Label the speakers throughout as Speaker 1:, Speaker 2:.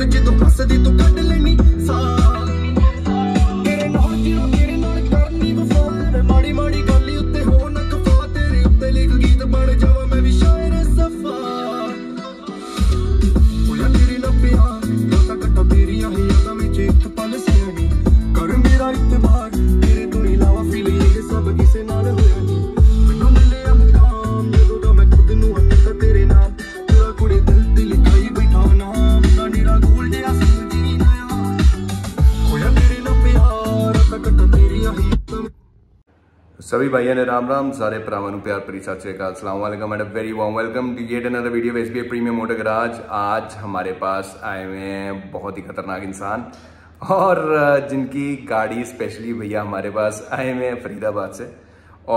Speaker 1: ਜਦੋਂ ਹੱਸਦੀ ਤੂੰ ਕੱਢ ਲੈਣੀ ਸਾਹ ਤੇਰੇ ਨਾਲ ਜੀਣਾ ਤੇਰੇ ਨਾਲ ਕਰਨੀ ਵਫਾ ਮਾੜੀ ਮਾੜੀ ਗੱਲ ਉੱਤੇ ਹੋ ਨਾ ਖਫਾ ਤੇਰੇ ਉੱਤੇ ਲਿਖ ਗੀਤ ਬਣ ਜਾਵਾਂ ਮੈਂ ਵੀ ਸ਼ਾਇਰ ਸਫਾ ਹੋਇਆ ਤੇਰੇ ਨਾਲ ਪਿਆਰ ਲੋਕਾਂ ਕੱਟਾ ਤੇਰੀਆਂ ਹੀ ਯਾਦਾਂ ਵਿੱਚ ਇੱਕ ਪਲ ਸਿਆਣੀ ਕਰ ਮੇਰਾ ਇਤਬਾਰ ਤੇਰੇ ਤੋਂ ਇਲਾਵਾ ਫੀਲ ਇਹ ਸਭ ਕਿਸੇ ਨਾਲ ਹੋਇਆ ਨਹੀਂ ਮੈਨੂੰ ਮਿਲਿਆ ਮੁਕਾਮ ਜਦੋਂ ਦਾ ਮੈਂ ਖੁਦ ਨੂੰ ਹੱਥ ਤੇਰੇ ਨਾਮ ਪੂਰਾ ਕੁੜੇ ਦਿਲ ਤੇ ਲਿਖਾਈ ਬੈਠਾ ਨਾਮ ਦਾ ਨੀਰਾ ਗੋਲ ਜਿਹਾ ਸਮਝੀ ਨਾ ਹੋਇਆ ਤੇਰੇ ਨਾਲ ਪਿਆਰ ਲੋਕਾਂ ਕੱਟਾ ਤੇਰੀਆਂ ਹੀ
Speaker 2: सभी भाइयों ने राम राम, सारे भरावां नूं प्यार भरी सत श्री अकाल, अस्सलाम वालेकुम and very warm welcome to yet another video of SBI premium motor garage. आज हमारे पास आए हुए हैं बहुत ही खतरनाक इंसान और जिनकी गाड़ी स्पेशली भैया हमारे पास आए हुए हैं फरीदाबाद से।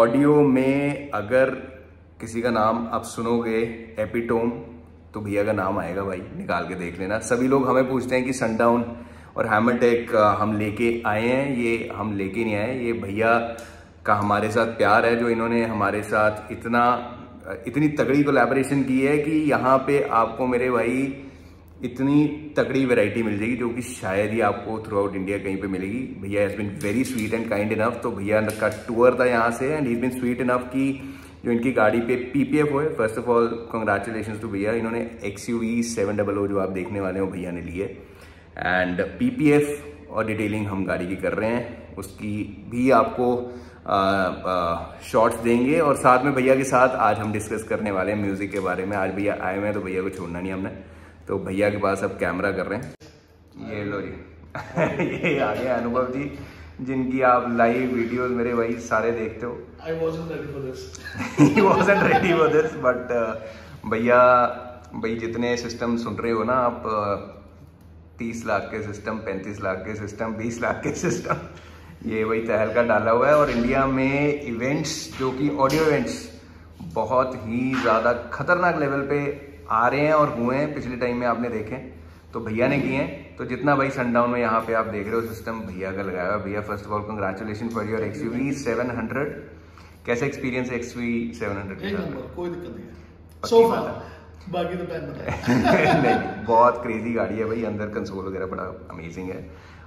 Speaker 2: ऑडियो में अगर किसी का नाम आप सुनोगे एपिटोम तो भैया का नाम आएगा, भाई निकाल के देख लेना। सभी लोग हमें पूछते हैं कि सनडाउन और हैमरटेक हम लेके आए हैं, ये हम लेके नहीं आए, ये भैया का हमारे साथ प्यार है जो इन्होंने हमारे साथ इतनी तगड़ी कोलैबोरेशन की है कि यहाँ पे आपको मेरे भाई इतनी तगड़ी वैरायटी मिल जाएगी जो कि शायद ही आपको थ्रू आउट इंडिया कहीं पे मिलेगी। भैया has been very sweet and kind enough, तो भैया का टूर था यहाँ से and he been sweet enough कि जो इनकी गाड़ी पे PPF हो। First of all congratulation to भैया, इन्होंने XUV 700 जो आप देखने वाले हो भैया ने लिए एंड PPF और डिटेलिंग हम गाड़ी की कर रहे हैं, उसकी भी आपको शॉर्ट्स देंगे और साथ में भैया के साथ आज हम डिस्कस करने वाले हैं म्यूजिक के बारे में। आज भैया आए हुए हैं तो भैया को छोड़ना नहीं हमने, तो भैया के पास अब कैमरा कर रहे हैं। ये लो जी ये आ गया अनुभव जी, जिनकी आप लाइव वीडियोस मेरे भाई सारे देखते हो।
Speaker 3: I wasn't ready for this.
Speaker 2: He wasn't ready for this, but भैया भाई जितने सिस्टम सुन रहे हो ना आप, 30 लाख के सिस्टम, 35 लाख के सिस्टम, 20 लाख के सिस्टम, ये वही तहलका डाला हुआ है। और इंडिया में इवेंट्स जो कि ऑडियो इवेंट्स बहुत ही ज़्यादा खतरनाक लेवल पे आ रहे हैं और हुए हैं पिछले टाइम में, आपने देखे तो भैया ने किए हैं। तो जितना भाई सनडाउन में यहाँ पे आप देख रहे हो सिस्टम भैया का लगाया हुआ। भैया first of all congratulation for your XUV 700। कैसा एक्सपीरियंस है XUV 700 के साथ?
Speaker 3: कोई दिक्कत नहीं है so far, बाकी तो टाइम बताएं।
Speaker 2: नहीं, बहुत क्रेजी गाड़ी है भाई, अंदर कंसोल वगैरह बड़ा अमेजिंग है।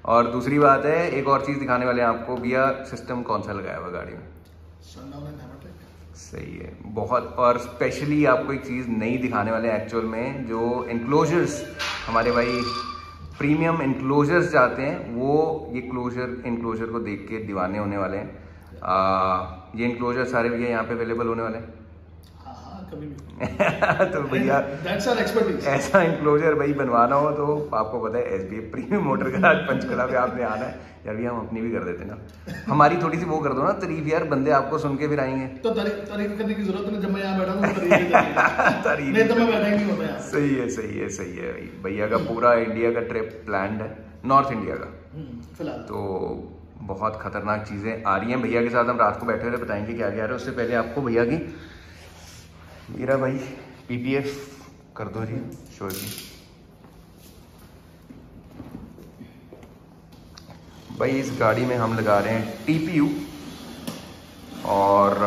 Speaker 2: और दूसरी बात है, एक और चीज़ दिखाने वाले हैं आपको, भैया सिस्टम कौन सा लगाया हुआ गाड़ी में? सही है बहुत। और स्पेशली आपको एक चीज़ नई दिखाने वाले हैं एक्चुअल में, जो इनक्लोजर्स हमारे भाई प्रीमियम इनक्लोजर्स चाहते हैं वो ये इनक्लोजर को देख के दीवाने होने वाले हैं। ये इनक्लोजर सारे भैया यहाँ पे अवेलेबल होने वाले हैं।
Speaker 3: कभी भी
Speaker 2: तो भैया ऐसा इनक्लोजर भाई बनवाना हो तो आपको पता है SBI premium motor garage Panchkula पे आपने आना है। यार भैया हम अपनी भी कर देते ना, हमारी थोड़ी सी वो कर दो ना तारीफ, यार बंदे आपको सुन के फिर आएंगे।
Speaker 3: तो तारीफ करने की जरूरत नहीं, जब मैं यहाँ बैठा हूँ तारीफ नहीं तो मैं बैठा ही नहीं होता यार।
Speaker 2: सही है भाई। भैया का पूरा इंडिया का ट्रिप प्लान्ड है, नॉर्थ इंडिया का
Speaker 3: फिलहाल।
Speaker 2: तो बहुत खतरनाक चीज़ें आ रही हैं। भैया के साथ हम रात को बैठे हुए बताएंगे क्या क्या आ रहा है। उससे पहले आपको भैया की मेरा भाई PPF कर दो जी शो जी। भाई इस गाड़ी में हम लगा रहे हैं TPU और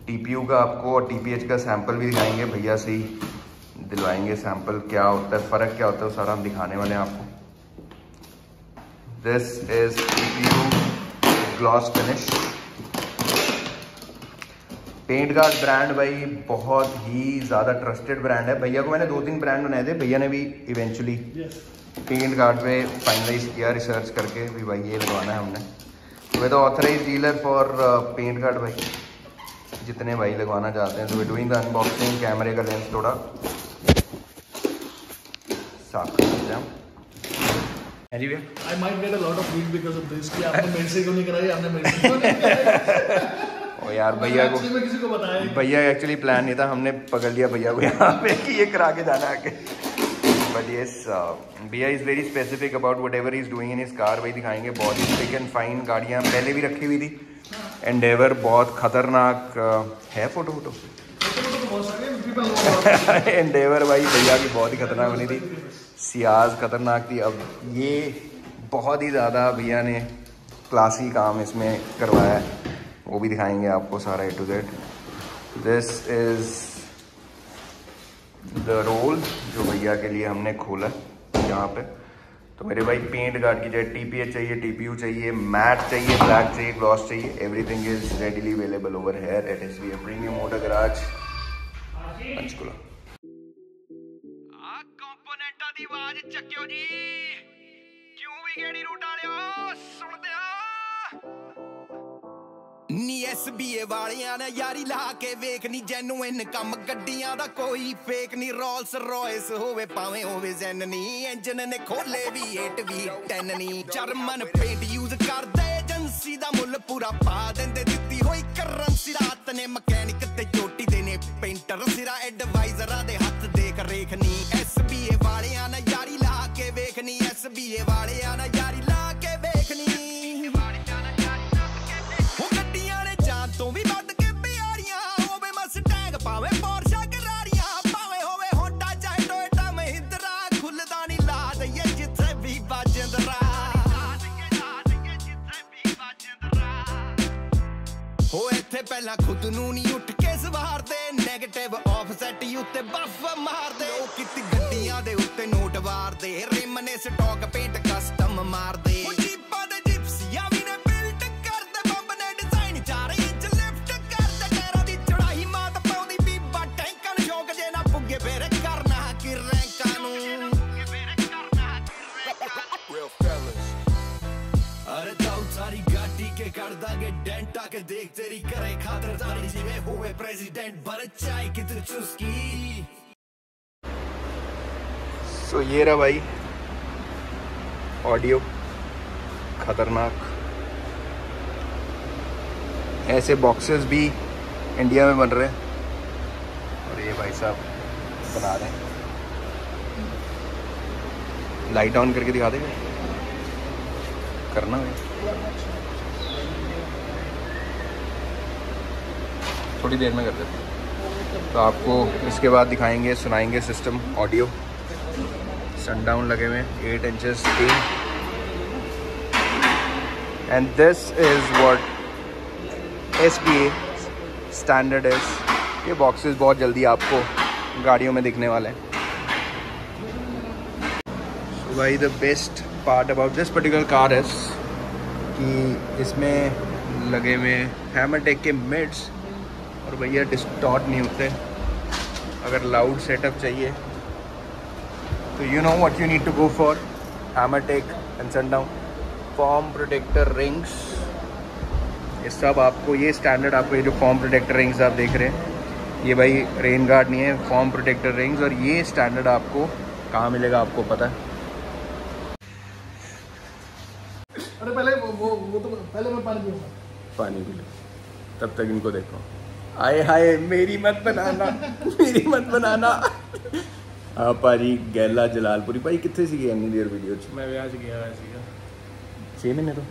Speaker 2: TPU का आपको और TPH का सैंपल भी दिखाएंगे, भैया से ही दिलवाएंगे सैंपल, क्या होता है फ़र्क क्या होता है वो सारा हम दिखाने वाले हैं आपको। This is TPU gloss finish paint guard brand, भाई बहुत ही ज़्यादा ट्रस्टेड ब्रांड है। भैया को मैंने 2-3 ब्रांड बनाए थे, भैया ने भी इवेंचुअली पेंट गार्ड पे फाइनलाइज किया रिसर्च करके भी भाई ये लगवाना है हमने। तो वे तो authorise dealer for paint guard भाई, जितने भाई लगवाना चाहते हैं। तो वे डूइंग द अनबॉक्सिंग, कैमरे का लेंस थोड़ा साफ कर देते हैं हम। जी भैया
Speaker 3: I might get a lot of heat because of this कि आपने मेरे से क्यों नहीं कराई, आपने मेरे से क्यों नहीं कराई।
Speaker 2: ओ यार भैया को
Speaker 3: किसी को बताया,
Speaker 2: भैया एक्चुअली प्लान नहीं था, हमने पकड़ लिया भैया को यहाँ पे कि ये करा के जाना आके। बट यस भैया is very specific about what ever is doing in his car. भाई दिखाएंगे बहुत ही थिक एंड फाइन गाड़ियाँ पहले भी रखी हुई थी। एंडेवर बहुत खतरनाक है, फोटो एंडेवर भाई भैया की बहुत ही खतरनाक बनी थी, सियाज खतरनाक थी। अब ये बहुत ही ज़्यादा भैया ने क्लासी काम इसमें करवाया है, वो भी दिखाएंगे आपको सारा A to Z। This is the roll जो भैया के लिए हमने खोला यहाँ पे। तो मेरे भाई पेंट गार्ड की जगह TPH चाहिए, TPU चाहिए, मैट चाहिए, ब्लैक चाहिए, ग्लॉस चाहिए, everything is readily available over here at SBA premium motor garage Panchkula. आ कंपोनेंटां दी आवाज चक्कियो जी, क्यों भी गेड़ी रूट आलियो सुनदे आ नी SBA वालियां ने यारी ला के वेख नी जेन्युइन कम गड्डियां दा कोई फेक नी। रोल्स रॉयस होवे भावें होवे ज़ेन नी, इंजन ने खोले V8 V10 नी। जर्मन पेंट यूज करदे एजेंसी दा मुੱਲ पूरा पा देंदे, दित्ती होई करंसी रात ने मकैनिक ते चोटी दे ने पेंटर सिरा एडवाइजरां दे हत्थ देख रेख नी। SBA वालियां ने यारी ला के वेख नी, SBA वालियां ने यारी ला के वेख नी। तो भी बद के प्यारियां होवे मस्टैंग पावे पोर्शा करारियां, पावे होवे होंडा चाहे टोयोटा महिंद्रा, खुलदा नी ला दईए जिथे भी बाजिंदरा। हो इत्थे पहला खुद नू नी उठ के सवारदे, नेगेटिव ऑफसेट उत्ते बफ मारदे। ओ किती गड्डियां दे उत्ते नोट वारदे, रिम ने स्टॉक पेंट कस्टम मारदे। ओ जीपां दे जिप्सियां भी ने बिल्ट करदे, बंब ने डिजाइन चार डेंटा के देख तेरी करे खातिरदारी जिवें हुए प्रेसिडेंट बर चाय की तू चुस्की। सो ये रहा भाई ऑडियो खतरनाक। ऐसे बॉक्सेस भी इंडिया में बन रहे हैं और ये भाई साहब बना रहे हैं। लाइट ऑन करके दिखा देंगे, करना है थोड़ी देर में कर देते हैं। तो आपको इसके बाद दिखाएंगे, सुनाएंगे सिस्टम ऑडियो। सनडाउन लगे हुए 8 inches screen and this is what SBA standard is. ये बॉक्सेस बहुत जल्दी आपको गाड़ियों में दिखने वाले हैं। So भाई the best part about this particular car is कि इसमें लगे हुए हैमरटेक के मिड्स और भैया डिस्टॉर्ट नहीं होते। अगर लाउड सेटअप चाहिए तो you know what you need to go for, Hammertech and Sundown. Foam protector rings, ये सब आपको, ये स्टैंडर्ड आपको, ये जो फॉर्म प्रोटेक्टर रिंग्स आप देख रहे हैं ये भाई रेन गार्ड नहीं है, फॉर्म प्रोटेक्टर रिंग्स। और ये स्टैंडर्ड आपको कहाँ मिलेगा आपको पता है?
Speaker 3: अरे पहले वो तो पहले मैं पानी पीऊंगा।
Speaker 2: पानी पी लो, तब तक इनको देखो। आए हाय मेरी मत बनाना मेरी मत बनाना। हाँ भाजी गैला जलालपुरी भाई कितने सी इन्नी देर वीडियो
Speaker 3: मैं विआह च गया सीगा
Speaker 2: 6 महीने तो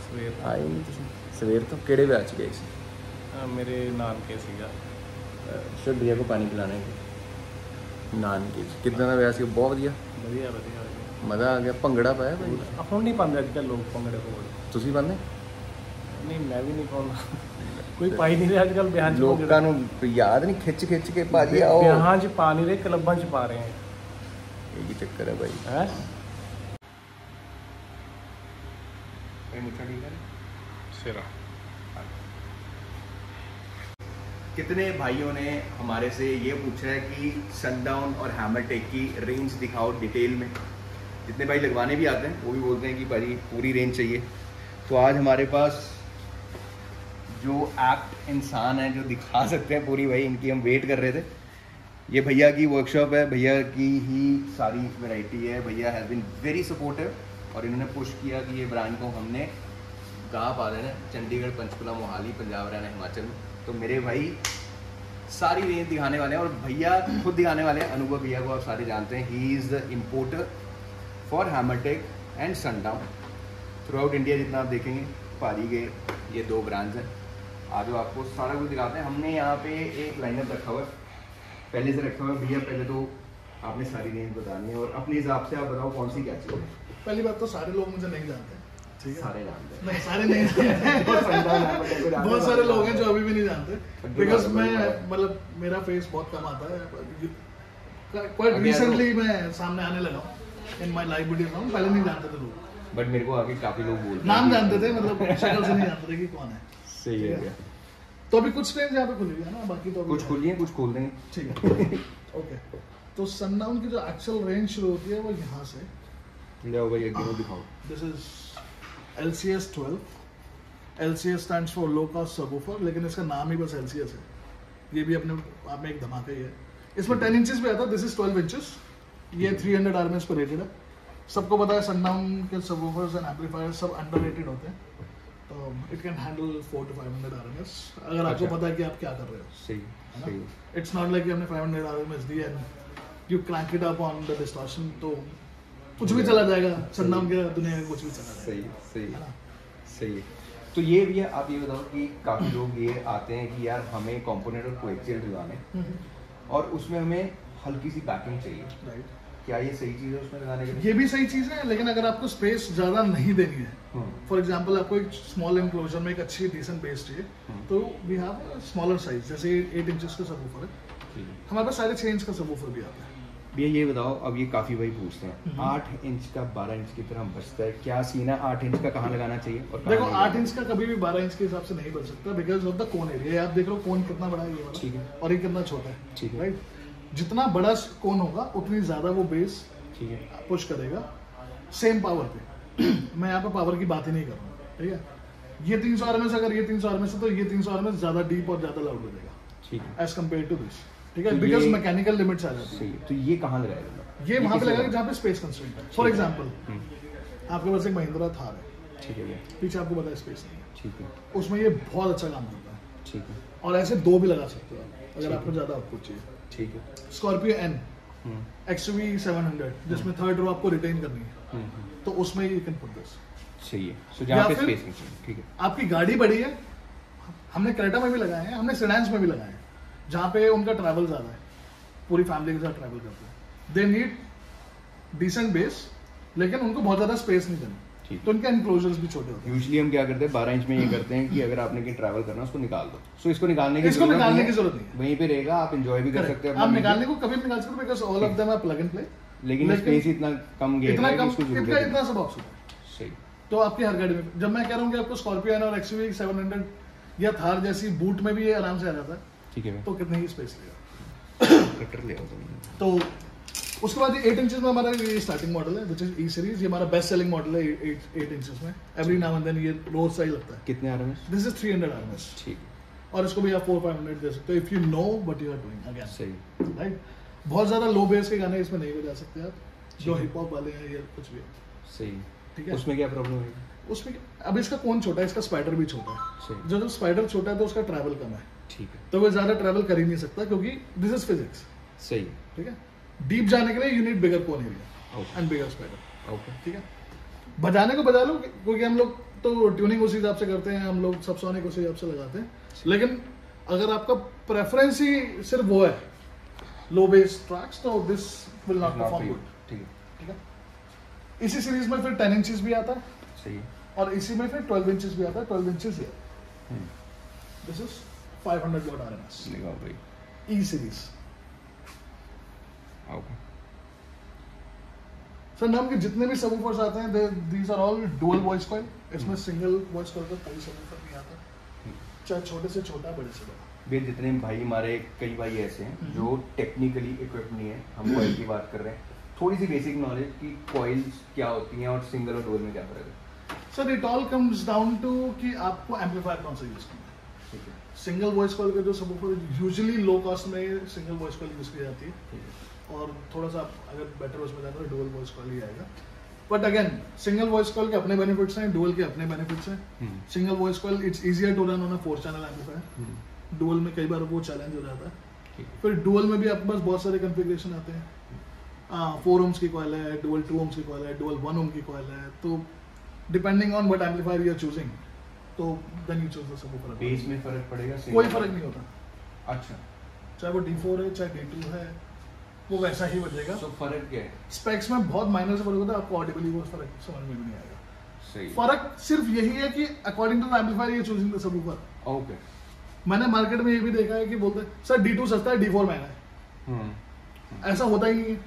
Speaker 3: सवेर
Speaker 2: आए नहीं तुम सवेर तो किहड़े विआह च गए सी?
Speaker 3: मेरे नानके सीगा।
Speaker 2: शर भैया को पानी पिलाना है नानके कितना का विआह सी? बहुत वधिया
Speaker 3: ਵਧੀਆ ਵਧੀਆ
Speaker 2: मज़ा आ गया। भंगड़ा पाया भाई?
Speaker 3: ਹੁਣ ਨਹੀਂ ਪਾਉਂਦੇ ਅੱਜ ਕੱਲ੍ਹ ਲੋਕ ਭੰਗੜੇ ਹੋਰ।
Speaker 2: ਤੁਸੀਂ ਪਾਉਂਦੇ?
Speaker 3: ਨਹੀਂ ਮੈਂ ਵੀ ਨਹੀਂ ਪਾਉਂਦਾ, ਕੋਈ ਪਾਈ ਨਹੀਂ ਰਿਹਾ ਅੱਜ ਕੱਲ੍ਹ ਵਿਆਹ 'ਚ।
Speaker 2: ਲੋਕਾਂ ਨੂੰ ਯਾਦ ਨਹੀਂ ਖਿੱਚ ਕੇ ਭਾਜੀ ਆਓ
Speaker 3: ਵਿਆਹਾਂ 'ਚ ਪਾ ਨਹੀਂ ਰਹੇ, ਕਲੱਬਾਂ 'ਚ ਪਾ ਰਹੇ ਹੈ।
Speaker 2: ਇਹ ਕੀ ਚੱਕਰ ਹੈ भाई?
Speaker 3: ਹੈ
Speaker 2: मुठा ठीक है
Speaker 3: सिरा।
Speaker 2: कितने भाइयों ने हमारे से ये पूछा है कि सनडाउन और हैमरटेक की रेंज दिखाओ डिटेल में। जितने भाई लगवाने भी आते हैं वो भी बोलते हैं कि भाई पूरी रेंज चाहिए। तो आज हमारे पास जो एप्ट इंसान है जो दिखा सकते हैं पूरी, भाई इनकी हम वेट कर रहे थे। ये भैया की वर्कशॉप है, भैया की ही सारी वैरायटी है। भैया हैज़ बीन वेरी सपोर्टिव और इन्होंने पुश किया कि ये ब्रांड को हमने कहाँ पा देना, चंडीगढ़, पंचकुला, मोहाली, पंजाब, हरियाणा, हिमाचल में। तो मेरे भाई सारी रेंज दिखाने वाले हैं और भैया खुद दिखाने वाले हैं। अनुभव भैया को आप सारे जानते हैं, he is the importer for Hammertech and Sundown throughout India. जितना आप देखेंगे पारी के ये 2 ब्रांड्स हैं। आज वो आपको सारा कुछ दिखाते हैं। हमने यहाँ पे एक लाइनअप रखा हुआ है, पहले से रखा हुआ है। भैया पहले तो आपने सारी रेंज बतानी है और अपने हिसाब से आप बताओ कौन सी क्या चाहिए।
Speaker 3: पहली बात तो सारे लोग मुझे नहीं जानते, ठीक है?
Speaker 2: सारे जानते हैं?
Speaker 3: नहीं सारे नहीं जानते। बहुत सारे लोग हैं जो अभी भी नहीं जानते, बिकॉज मैं मतलब मेरा फेस बहुत कम आता है। क्वाइट रिसेंटली मैं सामने आने लगा हूँ इन माय लाइव वीडियो में, पहले नहीं जानते थे लोग,
Speaker 2: बट मेरे को आगे काफी लोग बोलते
Speaker 3: नाम जानते थे, मतलब शक्ल से नहीं जानते थे कि कौन है।
Speaker 2: सही है क्या?
Speaker 3: तो अभी कुछ फ्रेम्स यहाँ पे खुली है ना, बाकी तो
Speaker 2: कुछ खोलिए, कुछ खोल देंगे।
Speaker 3: ठीक है ओके। तो सनडाउन की जो एक्चुअल रेंज शुरू होती है वो यहाँ से,
Speaker 2: ले भाई एक दिन दिखाओ।
Speaker 3: This is LCS 12। LCS stands for low cost subwoofer, लेकिन इसका नाम ही बस LCS है। ये भी अपने आप में एक धमाका ही है। इसमें 10 इंचेस भी आता है, दिस इज 12 इंचेस। ये 300 RMS पर रेटेड है। सबको पता है सनडाउन के सबवूफर्स एंड एम्पलीफायर्स सब अंडररेटेड होते हैं, तो it can handle 400 to 500 RMS अगर आपको पता है कि आप क्या कर रहे हो।
Speaker 2: सही।
Speaker 3: इट्स नॉट लाइक हमने 500 RMS the and you crank it up on the distortion, तो कुछ भी चला जाएगा। सनडाउन के दुनिया में कुछ भी चला जाएगा।
Speaker 2: सही। तो ये भी है, आप ये बताओ कि काफी लोग ये आते हैं कि यार हमें कंपोनेंट और कोएक्सियल लगाने और उसमें हमें हल्की सी बैकिंग चाहिए,
Speaker 3: राइट?
Speaker 2: क्या ये सही चीज है उसमें लगाने के लिए?
Speaker 3: ये भी सही चीज है, लेकिन अगर आपको स्पेस ज्यादा नहीं देनी है, फॉर एग्जांपल आपको एक स्मॉल एनक्लोजर में एक अच्छी डिसेंट बेस चाहिए, तो वी हैव स्मॉलर साइज, जैसे 8 इंचेस का सबवूफर है हमारे पास, साढ़े 6 इंच का सबवूफर भी आता है।
Speaker 2: भैया ये बताओ, अब ये काफी भाई पूछते हैं 8 इंच का 12 इंच की तरह बचता है, क्या सीन है? 8 इंच का कहाँ लगाना चाहिए? और
Speaker 3: देखो 8 इंच का कभी भी 12 इंच के हिसाब से नहीं बच सकता, because of the cone area. आप देख लो कोन कितना बड़ा है ये वाला,
Speaker 2: ठीक है,
Speaker 3: और ये कितना छोटा है,
Speaker 2: ठीक है,
Speaker 3: राइट? जितना बड़ा कोन होगा उतनी ज्यादा वो बेस,
Speaker 2: ठीक है,
Speaker 3: पुश करेगा सेम पावर पे। मैं यहाँ पे पावर की बात ही नहीं कर रहा हूँ, ठीक है? ये 300 RMS, अगर ये 300 RMS है तो ये 300 RMS ज्यादा डीप और ज्यादा लाउड बजेगा,
Speaker 2: ठीक है,
Speaker 3: एज कम्पेयर टू दिस, ठीक है? बिकॉज मैकेनिकल लिमिट्स आ जाती है।
Speaker 2: तो ये कहाँ लगाएगा?
Speaker 3: ये वहां पे लगेगा जहाँ पे स्पेस कंस्ट्रेंट है। फॉर एग्जांपल आपके पास एक महिंद्रा थार है,
Speaker 2: ठीक है,
Speaker 3: पीछे आपको पता है स्पेस नहीं है,
Speaker 2: ठीक है,
Speaker 3: उसमें ये बहुत अच्छा काम करता है,
Speaker 2: ठीक है,
Speaker 3: और ऐसे 2 भी लगा सकते हो अगर आपको ज्यादा आउटपुट चाहिए,
Speaker 2: ठीक है।
Speaker 3: स्कॉर्पियो N XUV 700 जिसमें थर्ड रो आपको रिटेन करनी है, तो उसमें यू कैन पुट दिस,
Speaker 2: सही है। सो जहाँ पे स्पेस नहीं चाहिए, ठीक है।
Speaker 3: आपकी गाड़ी बड़ी है, हमने क्रेटा में भी लगाए हैं, हमने सेडान्स में भी लगाए हैं, जहाँ पे उनका ट्रैवल ज्यादा है, पूरी फैमिली के साथ ट्रैवल करते हैं, दे नीड डिसेंट बेस, लेकिन उनको बहुत ज्यादा स्पेस नहीं देनी, तो उनके एनक्लोजर्स भी छोटे होते हैं।
Speaker 2: यूजुअली हम क्या करते हैं 12 इंच में ये करते हैं कि अगर आपने कहीं ट्रैवल करना है उसको निकाल दो, सो इसको निकालने की जरूरत नहीं है, वहीं पे रहेगा, आप एंजॉय भी कर सकते हैं।
Speaker 3: आप निकालने को कभी भी निकाल सकते हो, because all of them are plug and play,
Speaker 2: लेकिन स्पेस इतना कम गया है,
Speaker 3: इतना सब ऑप्शन है।
Speaker 2: सही।
Speaker 3: तो आपकी हर गाड़ी में, जब मैं कह रहा हूँ कि आपको स्कॉर्पियो N और XUV 700 या थार जैसी बूट में भी ये आराम से आ जाता है, ठीक है, तो कितनी ही स्पेस लेगा,
Speaker 2: कटर ले आओ।
Speaker 3: तो उसके बाद 8 इंचेस में हमारा ये स्टार्टिंग मॉडल है, विच इज E सीरीज। ये हमारा बेस्ट सेलिंग मॉडल है 8 इंचेस में। एवरी नाउ एंड देन ये रोज सा ही लगता है।
Speaker 2: कितने RMS?
Speaker 3: दिस इज 300 RMS, ठीक। और इसको भी आप 400-500 दे सकते हो if you know what you are doing again, सही, राइट? बहुत ज्यादा लो बेस के गाने इसमें नहीं बजा सकते आप, जो हिप हॉप वाले हैं या कुछ भी, सही, ठीक है? उसमें क्या प्रॉब्लम है? उसमें अब इसका कौन छोटा है, इसका स्पाइडर भी छोटा है। जब स्पाइडर छोटा है तो उसका ट्रैवल कम है, ठीक है, तो वो ज्यादा ट्रैवल कर ही नहीं सकता, क्योंकि दिस इज फिजिक्स, सही, ठीक है? डीप जाने के लिए you need bigger cone area and bigger spider, okay, ठीक है? बजाने को बजा लो, क्योंकि हम लोग तो ट्यूनिंग उसी हिसाब से करते हैं, हम लोग सबसोनिक उसी हिसाब से लगाते हैं, लेकिन अगर आपका प्रेफरेंस ही सिर्फ वो है लो बेस ट्रैक्स, तो this will not perform good, ठीक है? इसी सीरीज में फिर 10 इंचेस भी आता है, सही, और इसी में फिर 12 इंचेस भी आता है। 12 इंचेस ये दिस इज 500 watt RMS, लगाओ भाई, E सीरीज। ओके सर, नाम के जितने भी सबवूफर्स आते हैं these are all dual voice coil. इसमें सिंगल वॉइस कॉइल का कोई सबवूफर नहीं आता, चाहे छोटे से छोटा, बड़े से बड़ा।
Speaker 2: भैया जितने भाई हमारे, कई भाई ऐसे हैं जो टेक्निकली इक्विप्ड नहीं है, हम कॉइल की बात कर रहे हैं, थोड़ी सी बेसिक नॉलेज कि कॉइल्स क्या होती हैं और सिंगल और डुअल में क्या फर्क है?
Speaker 3: Sir it all comes down to कि आपको एम्पलीफायर कौन सा यूज करना है, ठीक है? सिंगल वॉइस कॉइल का जो सबवूफर यूजुअली लो कॉस्ट में सिंगल वॉइस कॉइल यूज की जाती है, और थोड़ा सा अगर बेटर उसमें जाना तो डुअल वॉइस कॉल ही आएगा। But again single voice coil के अपने बेनिफिट्स हैं, डुअल के अपने बेनिफिट्स हैं। Single voice coil it's easier to run on a 4 channel amplifier, dual में कई बार वो चैलेंज हो जाता है। फिर डुअल में भी आपके पास बहुत सारे कॉन्फ़िगरेशन आते हैं, 4 ohms की कॉइल है, डुअल 2 ohms की कॉइल है, डुअल 1 ohm की कॉइल है, तो depending on what amplifier you are choosing, तो then you choose the subwoofer.
Speaker 2: Bass में फर्क पड़ेगा?
Speaker 3: कोई फर्क नहीं होता,
Speaker 2: अच्छा,
Speaker 3: चाहे वो D4 है चाहे D2 है, वो वैसा ही बजेगा।
Speaker 2: तो फर्क क्या है?
Speaker 3: स्पेक्स में बहुत माइनर से फर्क होता है, आपको ऑडिबली वो फर्क समझ में भी नहीं आएगा।
Speaker 2: सही,
Speaker 3: फर्क सिर्फ यही है कि अकॉर्डिंग टू द एम्पलीफायर ये चूजिंग द सबवूफर।
Speaker 2: ओके,
Speaker 3: मैंने मार्केट में ये भी देखा है कि बोलते हैं सर D2 सस्ता है, D4 महंगा है। ऐसा होता ही नहीं है,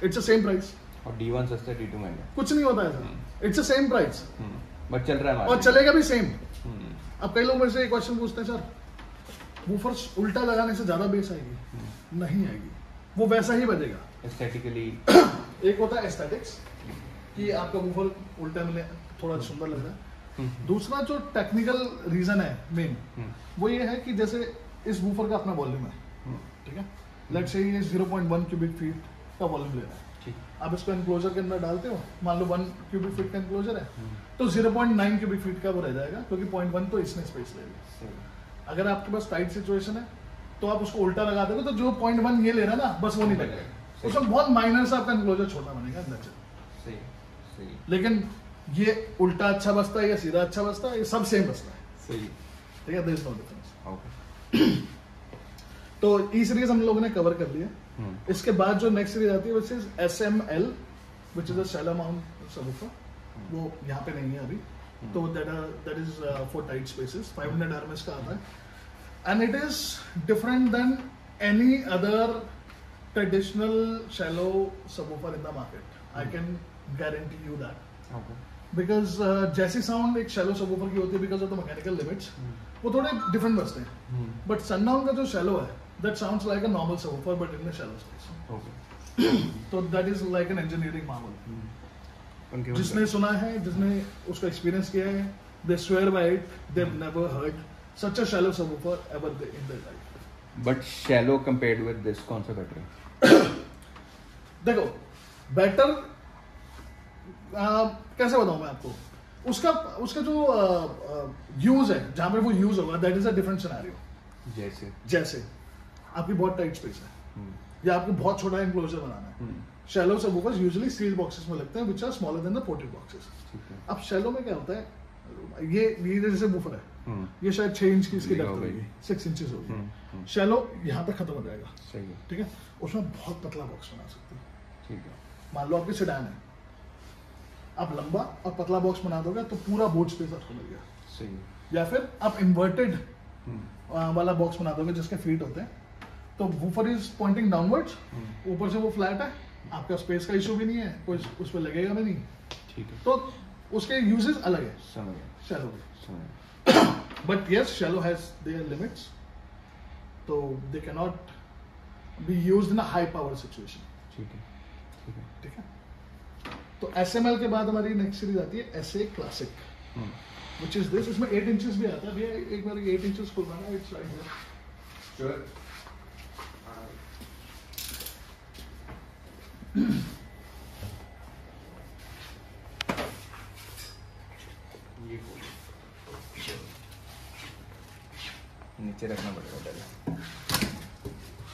Speaker 3: इट्स द सेम प्राइस।
Speaker 2: और D1 सस्ता है D2 महंगा,
Speaker 3: कुछ नहीं होता ऐसा, it's the same price
Speaker 2: but चल रहा है
Speaker 3: और चलेगा भी सेम। अब कई लोग मेरे से एक क्वेश्चन पूछते हैं, सर वूफर उल्टा लगाने से ज्यादा बेस आएगी? नहीं आएगी, वो वैसा ही बजेगा
Speaker 2: एस्थेटिकली।
Speaker 3: एक होता है एस्थेटिक्स कि आपका वूफर उल्टा मिले थोड़ा सुंदर लग रहा है। दूसरा जो टेक्निकल रीजन है मेन, वो ये है कि जैसे इस वूफर का अपना वॉल्यूम है, ठीक है, लेट्स से ये 0.1 क्यूबिक फीट का वॉल्यूम ले रहा है, आप इसको एनक्लोजर के अंदर डालते हो, मान लो 1 क्यूबिक फीट का एनक्लोजर है, तो 0.9 क्यूबिक फीट का वो रह जाएगा, क्योंकि 0.1 तो इसने स्पेस ले लिया। अगर आपके पास टाइट सिचुएशन है तो आप उसको उल्टा लगा दोगे, तो जो 0.1 ये ले रहा है ना, बस वो नहीं लगेगा, उसमें बहुत माइनर सा आपका एनक्लोजर छोड़ना बनेगा अंदर से। लेकिन ये उल्टा अच्छा बसता है या सीधा अच्छा बसता है, ये सब सेम बसता है, ठीक है, देयर इज नो डिफरेंस। तो ई सीरीज हम लोगों ने कवर कर लिया। इसके बाद जो नेक्स्ट सीरीज आती है which is SML, which is a shallow mount subwoofer, वो यहाँ पे नहीं है अभी, तो that is for tight spaces, 500 RMS का आता है and it is different than any other traditional shallow subwoofer in the market, I can guarantee you that. Because जैसी साउंड एक शैलो सबवूफर की होती है because of the mechanical limits, वो थोड़े डिफरेंट बजते हैं, बट सनडाउन का जो शैलो है that sounds like a normal subwoofer but in a shallow space, तो that is like an engineering marvel. जिसने सुना है, जिसने उसका एक्सपीरियंस किया है, they swear by it, they have never heard such a shallow subwoofer ever in their life.
Speaker 2: But shallow compared with this कौन सा बेटर है?
Speaker 3: देखो बेटर कैसे बताऊं मैं आपको, उसका जो यूज है, जहां पे वो यूज होगा that is a different scenario. जैसे आपकी बहुत टाइट स्पेस है या आपको बहुत छोटा एनक्लोजर बनाना है, shallow subwoofers usually seal boxes में लगते हैं which are smaller than the ported boxes. अब शैलो में क्या होता है, ये जैसे वूफर है, ये शायद 6 इंच की इसकी डेप्थ होगी, 6 इंचेस होगी, शैलो यहाँ तक खत्म हो जाएगा, ठीक है, उसमें बहुत पतला बॉक्स बना सकते हैं, ठीक है। मान लो आपकी सेडान है, आप लंबा और पतला बॉक्स बना दोगे तो पूरा बोर्ड स्पेस आपको मिल गया। या फिर आप इन्वर्टेड वाला बॉक्स बना दोगे जिसके फीट होते हैं, तो वूफर इज पॉइंटिंग डाउनवर्ड्स, ऊपर से वो फ्लैट है, आपका स्पेस का इशू भी नहीं है, कोई उस पर लगेगा भी नहीं, ठीक है, तो उसके यूजेस अलग है शैलो के। But yes, shallow has their limits, तो they can not be used in a high power situation, ठीक है। तो SML के बाद हमारी नेक्स्ट सीरीज आती है SA classic, which is this, इसमें 8 इंचेस भी आता है भैया, एक बार 8 इंचेस खुलवाना, इट्स राइट हियर।
Speaker 2: नीचे रखना पड़ेगा पहले,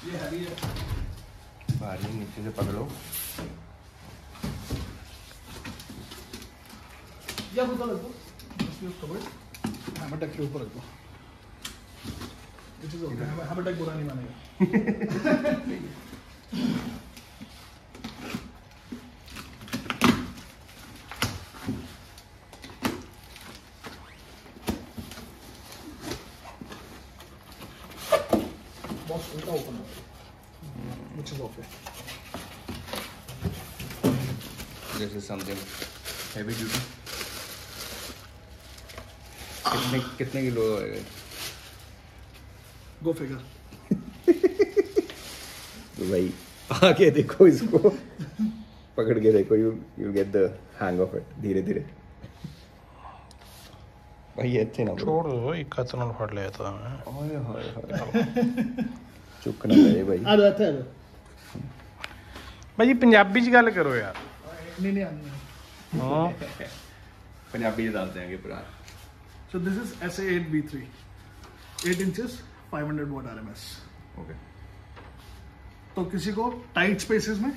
Speaker 3: ये हैवी है,
Speaker 2: भारी, नीचे से पकड़ो,
Speaker 3: या ऊपर रख दो, हैमर टेक के ऊपर रख दो, हैमर टेक बुरा नहीं मानेगा। बॉक्स उल्टा ओपन हो गया, which is okay.
Speaker 2: This is something heavy duty. कितने किलो है?
Speaker 3: Go figure.
Speaker 2: तो भाई आगे देखो, इसको पकड़ के देखो, you'll get the hang of it, धीरे धीरे। भाई अच्छे ना
Speaker 4: छोड़ दो, एक हाथ ਨਾਲ ਫੜ ਲਿਆ ਤਾਂ ਮੈਂ।
Speaker 2: ओए होए होए, चुक ना जाए भाई।
Speaker 3: आ जाते हैं
Speaker 4: भाई पंजाबी च गल करो यार।
Speaker 3: नहीं आनी।
Speaker 4: हाँ
Speaker 2: पंजाबी में डालते हैं पूरा।
Speaker 3: So this is SA8B3, 8 inches 500 watt RMS.
Speaker 2: Okay,
Speaker 3: तो किसी को टाइट स्पेसेस में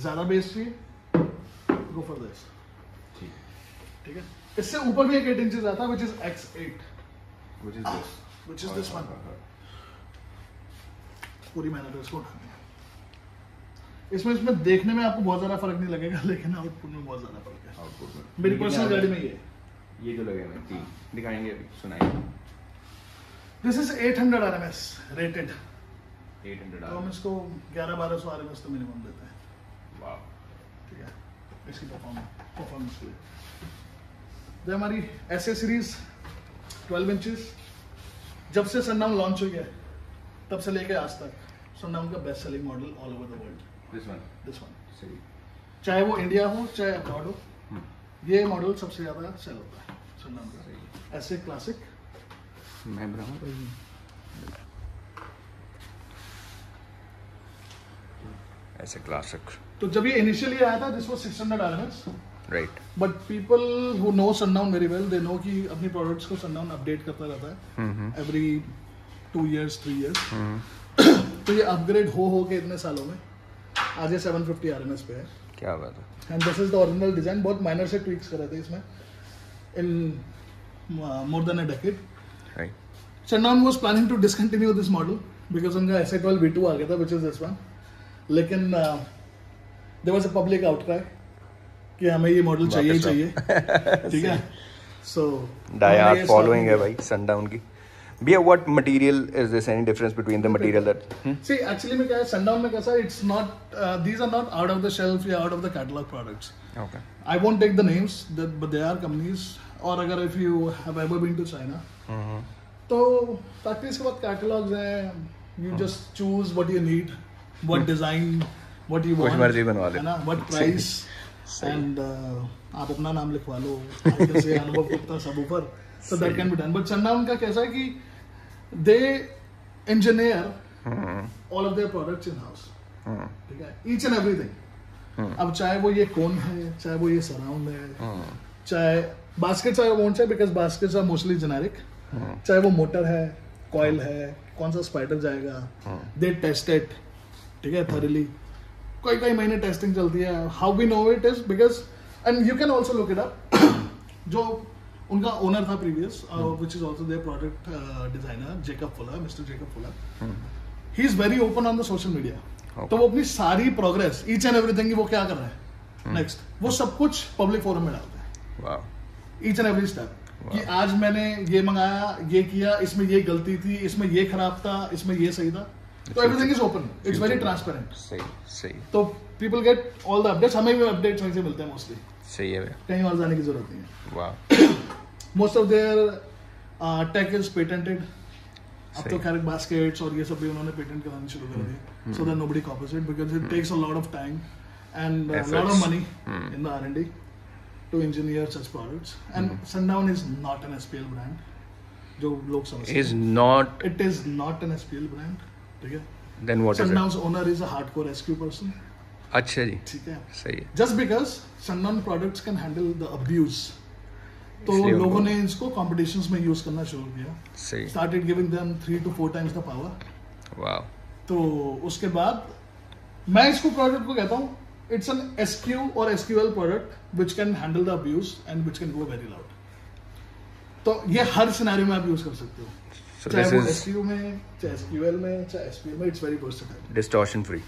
Speaker 3: ज्यादा बेस चाहिए, गो फॉर दिस, ठीक है। इससे ऊपर भी एक 8 इंचेस आता है which is X8, which is this one। पूरी मेहनत है इसको उठाने में। इसमें देखने में आपको बहुत ज्यादा फर्क नहीं लगेगा, लेकिन आउटपुट में बहुत ज्यादा फर्क है।
Speaker 2: आउटपुट में
Speaker 3: मेरी पर्सनल गाड़ी में ये
Speaker 2: जो लगे हैं 3 दिखाएंगे, अभी सुनाएंगे।
Speaker 3: दिस इज 800 RMS रेटेड,
Speaker 2: 800
Speaker 3: तो हम इसको 1100-1200 RMS तो मिनिमम देते हैं।
Speaker 2: वाह,
Speaker 3: ठीक है, इसकी परफॉर्मेंस के लिए। हमारी SA सीरीज 12 इंचेस, जब से सनडाउन लॉन्च हुई है तब से लेके आज तक सनडाउन का best selling model all over the world. This one
Speaker 2: सही।
Speaker 3: चाहे वो इंडिया हो चाहे अब्रॉड हो, ये मॉडल सबसे ज़्यादा सेल होता है सनडाउन का। SA क्लासिक
Speaker 2: मैं बनाऊँ ऐसे क्लासिक।
Speaker 3: तो जब ये इनिशियली आया था this was 600 RMS,
Speaker 2: right,
Speaker 3: but people who know sundown very well they know कि अपनी प्रोडक्ट्स को सनडाउन अपडेट करता रहता है एवरी 2 years 3 years। तो ये अपग्रेड हो के इतने सालों में आज ये 750 RMS पे है।
Speaker 2: क्या बात है।
Speaker 3: And this is the original design. बहुत माइनर से ट्विक्स करे थे इसमें in more than a decade.
Speaker 2: Right.
Speaker 3: Sundown was planning to discontinue this model because उनका SA12 V2 आ गया था व्हिच इज दिस वन, लेकिन there was a public outcry कि हमें ये मॉडल चाहिए ही चाहिए। ठीक है, सो
Speaker 2: डाई हार्ड फॉलोइंग है भाई सनडाउन की। भैया what material is this, any difference between the material that
Speaker 3: see actually में क्या है सनडाउन में कैसा, it's not these are not out of the shelf या out of the catalogue products.
Speaker 2: Okay,
Speaker 3: I won't take the names but they are companies. और अगर if you have ever been to China तो factories के बाद catalogues हैं, you just choose what you need, what design, what you want,
Speaker 2: कुछ मर्जी बनवा ले,
Speaker 3: है ना, व्हाट प्राइस, एंड आप अपना नाम लिखवा लो जैसे अनुभव Gupta subwoofer, so that can be done। but sundown का कैसा है कि they engineer all of their products in house। ठीक है, each and everything। अब चाहे वो ये कोन है, चाहे वो ये सराउंड है, चाहे baskets I won't say because baskets are mostly generic, चाहे वो मोटर है, कॉइल है, कौन सा स्पाइडर जाएगा, दे टेस्ट इट, ठीक है, थॉरली। कई महीने टेस्टिंग चलती है। How we know it is because and you can also look it up. जो उनका ओनर था previous which is also their product designer Jacob Fuller, mister Jacob Fuller, he is very open on the social media. तो वो अपनी सारी progress each and everything वो क्या कर रहे हैं नेक्स्ट, वो सब कुछ पब्लिक फोरम में डालते हैं, ईच एंड एवरी स्टेप कि आज मैंने ये मंगाया, ये किया, इसमें ये गलती थी, इसमें ये खराब था, इसमें ये सही था। तो everything is open, it's very transparent.
Speaker 2: सही।
Speaker 3: तो people get all the updates. हमें भी अपडेट्स वहीं से मिलते हैं मोस्टली।
Speaker 2: सही है,
Speaker 3: कहीं और जाने की जरूरत नहीं है।
Speaker 2: वाह।
Speaker 3: Most of their tech is patented. अब तो कैरेट बास्केट्स और ये सब भी उन्होंने पेटेंट कराने शुरू कर दिए, so that nobody copies it because it takes a lot of time and a lot of money in the R&D to engineer such products. And Sundown is not an SPL brand. जो लोग समझते हैं.
Speaker 2: Is not.
Speaker 3: It is not an SPL brand. ठीक है.
Speaker 2: Then what is it?
Speaker 3: Sundown's owner is a hardcore SQ person.
Speaker 2: अच्छा जी.
Speaker 3: ठीक है.
Speaker 2: सही है.
Speaker 3: Just because Sundown products can handle the abuse. तो लोगों ने इसको competitions में use करना शुरू किया.
Speaker 2: सही.
Speaker 3: Started giving them 3 to 4 times the power.
Speaker 2: Wow.
Speaker 3: तो उसके बाद मैं इसको प्रोडक्ट को कहता हूँ it's an SQ or SQL product which can handle the abuse and which can go very loud. तो ये हर सिनेरियो में आप यूज कर सकते हो,
Speaker 2: So
Speaker 3: चाहे
Speaker 2: this
Speaker 3: वो
Speaker 2: is
Speaker 3: SQ में, चाहे SQL में, चाहे SPL में. It's very versatile.
Speaker 2: distortion free.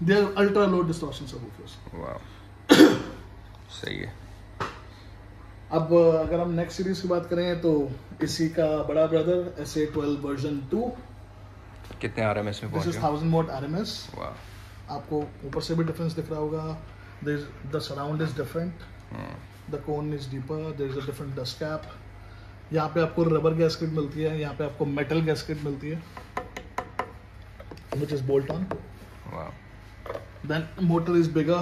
Speaker 3: They are ultra low distortion subwoofers.
Speaker 2: Wow. सही है.
Speaker 3: अब अगर हम नेक्स्ट सीरीज की बात करें तो इसी का बड़ा ब्रदर SA12 वर्जन 2.
Speaker 2: कितने RMS में
Speaker 3: This is
Speaker 2: पहुंचा?
Speaker 3: 1000 watt RMS.
Speaker 2: Wow.
Speaker 3: आपको ऊपर से भी डिफरेंस दिख रहा होगा. The surround is different. The cone is deeper. There is a different dust cap. यहाँ पे आपको रबर गैस्केट मिलती है, यहाँ पे आपको मेटल गैस्केट मिलती है, which is bolt on.
Speaker 2: Wow.
Speaker 3: Then motor is bigger.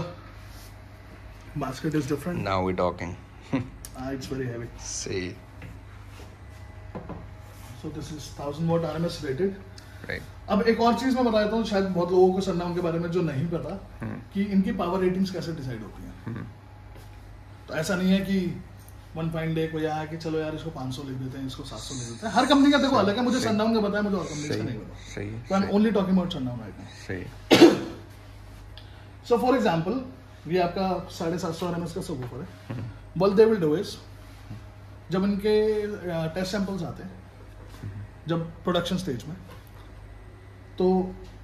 Speaker 3: Basket is different.
Speaker 2: Now we're talking.
Speaker 3: It's very heavy.
Speaker 2: सही.
Speaker 3: So this is 1000 watt RMS rated.
Speaker 2: Right.
Speaker 3: अब एक और चीज मैं बताता हूँ, शायद बहुत लोगों को सनडाउन के बारे में जो नहीं पता कि इनकी पावर रेटिंग्स कैसे डिसाइड होती हैं. तो ऐसा नहीं है कि वन फाइन डे को यहाँ कि चलो यार इसको 500 लिख देते हैं, इसको 700 लिख देते हैं. हर कंपनी का देखो अलग है. मुझे सनडाउन का पता है, मुझे और कंपनी का नहीं पता.
Speaker 2: सही.
Speaker 3: So I'm only talking about Sundown right now.
Speaker 2: सही.
Speaker 3: So for example, ये आपका 750 RMS का सबवूफर है. What they will do is, जब इनके टेस्ट सैंपल्स आते हैं, जब प्रोडक्शन स्टेज में, तो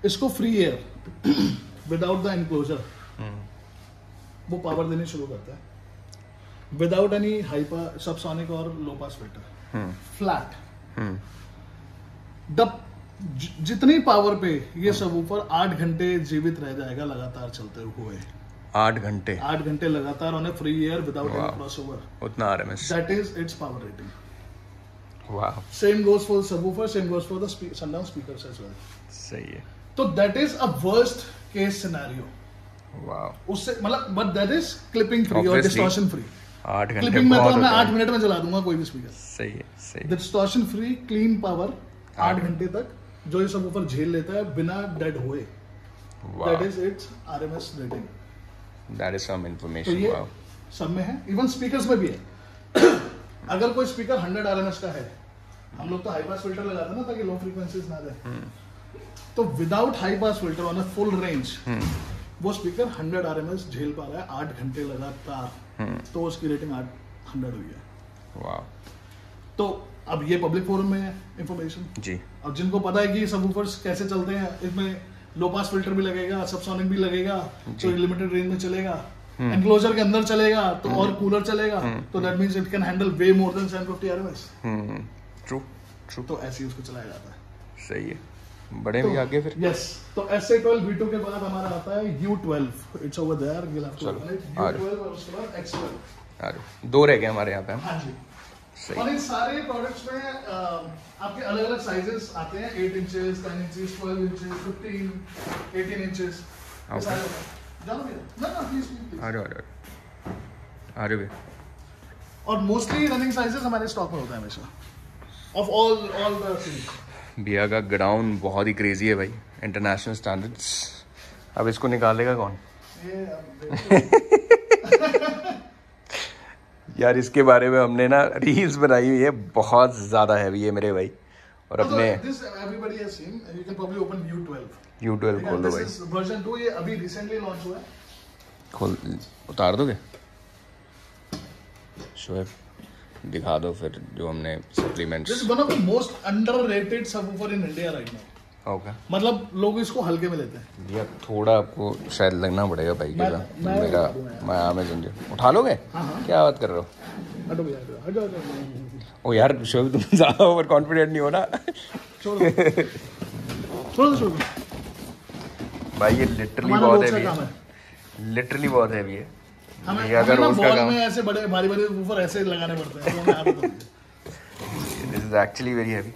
Speaker 3: इसको free air without the enclosure वो पावर देनी शुरू करता है, विदाउट एनी हाइपर सबसोनिक और लो पास फिल्टर, फ्लैट. द जितनी पावर पे ये सबवूफर 8 घंटे जीवित रह जाएगा लगातार चलते हुए।
Speaker 2: 8 घंटे
Speaker 3: 8 घंटे लगातार on a free air without any crossover,
Speaker 2: उतना RMS,
Speaker 3: that is its power rating.
Speaker 2: वाह,
Speaker 3: same goes for subwoofer, same goes for the Sundown speakers as well.
Speaker 2: सही है।
Speaker 3: तो that is a worst case scenario.
Speaker 2: वाह,
Speaker 3: उससे मतलब but that is clipping free और distortion free.
Speaker 2: 8 घंटे
Speaker 3: clipping में तो
Speaker 2: बहुत
Speaker 3: मैं
Speaker 2: होता
Speaker 3: 8
Speaker 2: है।
Speaker 3: मिनट में चला दूंगा कोई भी स्पीकर।
Speaker 2: सही है, सही है।
Speaker 3: डिस्टॉर्शन फ्री क्लीन पावर 8 घंटे तक जो ये सबवूफर झेल लेता है बिना डेड हुए, that is it's RMS rating.
Speaker 2: That is some
Speaker 3: तो
Speaker 2: information.
Speaker 3: ये
Speaker 2: Wow.
Speaker 3: सब में है, इवन स्पीकर्स में भी है। अगर कोई स्पीकर 100 RMS का है, हम लोग तो हाई पास फिल्टर लगाते हैं ना ताकि लो फ्रीक्वेंसीज ना जाए, तो without high pass filter on a full range वो स्पीकर 100 RMS झेल पा रहा है 8 घंटे लगातार, तो उसकी रेटिंग 100 हुई है।
Speaker 2: Wow.
Speaker 3: तो अब ये पब्लिक फोरम में है इंफॉर्मेशन
Speaker 2: जी।
Speaker 3: अब जिनको पता है कि सबवूफर्स कैसे चलते हैं, इसमें लो पास फिल्टर भी लगेगा, सबसोनिक भी लगेगा, तो लिमिटेड रेंज में चलेगा, एनक्लोजर के अंदर चलेगा तो और कूलर चलेगा, तो that means it can handle way more than 750 RMS।
Speaker 2: True true,
Speaker 3: तो ऐसे ही उसको चलाया जाता है।
Speaker 2: सही है। बड़े भी आगे फिर।
Speaker 3: यस, तो SA12 V2 के बाद हमारा आता है U12, it's over there, you have to
Speaker 2: चलो,
Speaker 3: ओपन इट।
Speaker 2: आ जाओ।
Speaker 3: U12 और उसके बाद X12।
Speaker 2: आ जाओ, 2 रह गए हमारे यहाँ पे।
Speaker 3: हाँ जी।
Speaker 2: सही।
Speaker 3: और इन सारे प्रोडक्ट्स में आपके अलग अलग साइजेस आते हैं, 8 inches, 10 inches, 12 inches, 15, 18 inches.
Speaker 2: Okay.
Speaker 3: जानो भैया, ना प्लीज।
Speaker 2: आ जाओ, आ जाओ, आ जाओ भैया।
Speaker 3: और मोस्टली रनिंग साइजेस हमारे स्टॉक में होता है हमेशा, ऑफ ऑल द सीरीज।
Speaker 2: भैया का ग्राउंड बहुत ही क्रेजी है भाई, इंटरनेशनल स्टैंडर्ड्स। अब इसको निकालेगा कौन?
Speaker 3: ये अब
Speaker 2: यार इसके बारे में हमने ना रील्स बनाई हुई है, बहुत ज्यादा हैवी है मेरे भाई। और अपने
Speaker 3: this everybody has seen, you can probably open U12।
Speaker 2: U12 खोल दो भाई।
Speaker 3: This is version 2, ये अभी रिसेंटली लॉन्च हुआ है।
Speaker 2: खोल, उतार दोगे? शोएब दिखा दो फिर जो हमने
Speaker 3: This
Speaker 2: supplements.
Speaker 3: is one of the most underrated subwoofer in India right now।
Speaker 2: Okay
Speaker 3: मतलब लोग इसको हल्के में लेते हैं।
Speaker 2: भैया थोड़ा आपको शायद लगना पड़ेगा भाई के साथ।
Speaker 3: मैं
Speaker 2: मेरा
Speaker 3: उठा दूंगा यार।
Speaker 2: मैं अमेज़न जो उठा लोगे?
Speaker 3: हाँ।
Speaker 2: क्या बात कर रहे हो?
Speaker 3: हटो भैया, हटो हटो, हटो।
Speaker 2: ओ यार शोएब तुम ज्यादा ओवर कॉन्फिडेंट नहीं हो ना।
Speaker 3: छोड़ दो छोड़ दो।
Speaker 2: भाई ये लिटरली
Speaker 3: हमारा
Speaker 2: बहुत
Speaker 3: रोज का
Speaker 2: हैवी
Speaker 3: काम
Speaker 2: है,
Speaker 3: है।
Speaker 2: लिटरली बहुत हैवी है।
Speaker 3: हमें
Speaker 2: ये अगर
Speaker 3: ना
Speaker 2: रोज का
Speaker 3: बॉल
Speaker 2: काम,
Speaker 3: में ऐसे बड़े भारी भारी वूफर ऐसे लगाने पड़ते हैं, तो हमें आदत होती है।
Speaker 2: This is actually very heavy.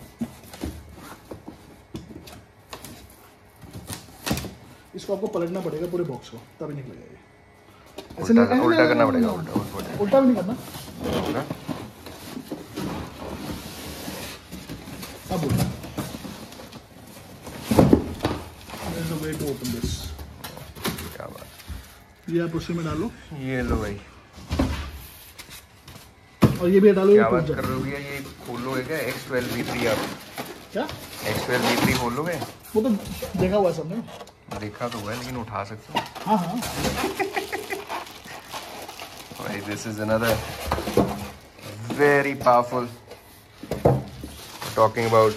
Speaker 3: इसको आपको पलटना पड़ेगा पूरे बॉक्स को, तभी निकलेगा ये।
Speaker 2: उल्टा करना पड़ेगा, उल्टा।
Speaker 3: उल्टा भी नहीं करना। अब उल्टा। There's a way to open this।
Speaker 2: क्या बात,
Speaker 3: ये आप उसी में डालो
Speaker 2: ये लो भाई।
Speaker 3: और ये भी डालो, ये
Speaker 2: क्या
Speaker 3: टूट
Speaker 2: बात कर
Speaker 3: जाएगा।
Speaker 2: रहे हो भैया? ये खोल लोगे क्या X12 V3? आप
Speaker 3: क्या?
Speaker 2: X12 V3 खोल लोगे?
Speaker 3: वो तो देखा हुआ है सबने।
Speaker 2: देखा तो हुआ है लेकिन उठा सकते हो
Speaker 3: हाँ हाँ।
Speaker 2: भाई। This is another very powerful, talking about